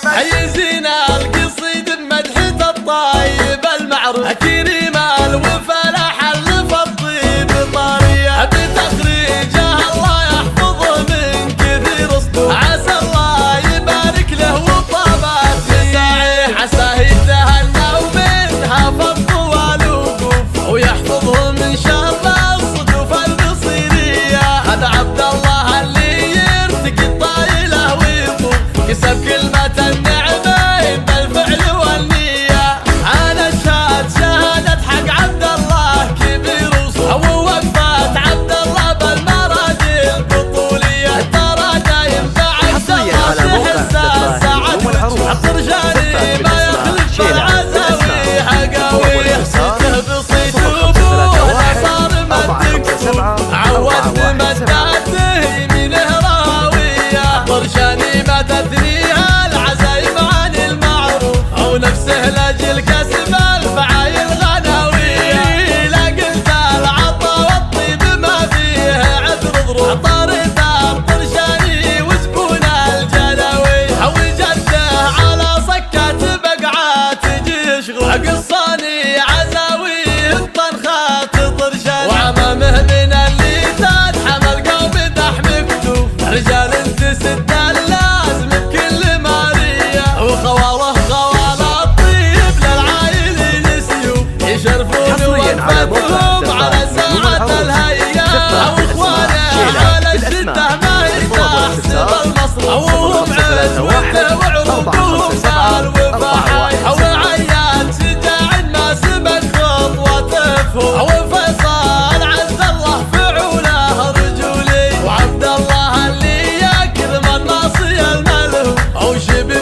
حيزينا القصيد مدحة الطيب المعروف كريم الوفلاح اللي في الطيب طريه بتخريجه الله يحفظه من كثير صدور عسى الله يبارك له وطابت يسعيه عساه يتهنى ومنها فض والوقوف ويحفظه من شر الصدوف البصيريه هذا عبد الله اللي يرتقي الطايله ويطوف كسب كلمة النعمة بالفعل والنية أنا أشهد شهادة حق عبد الله كبير وصول ووقفة عبد الله بالمراد البطولية ترى دايم بعد الله تحس السعد الطرشاني ما يخلف العزاوي حقاوي صيته بصيت أبوه صار مدكتوب عود مداته يمينه راوية طرشاني ما تثنيها العزايم عن المعروف أو نفسه لأجل كسب الفعايل غناوية لا قلت العطا والطيب ما فيه عذر ظروف طارد الطرشاني وزبون الجلاوي أو جده على صكة بقعة تجي شغل قصاني عزاوي الطنخات طرشاني وعمامه من اللي تدحم القوم دحم كتوف رجال تسد اللازم بكل مارية وخواله خوال الطيب للعايل نسيوف يشرفون وقفتهم على ساعة الهيئة أو إخوانه على الشدة ما يتحسب المصروف أوهم عزوته وعروضهم بالوفاحي أو عيان شجاع ما سبق خطوته فوق أو فيصل عز الله فعوله رجولي وعبد الله اللي يكرم الناصي الملهوف أو شبه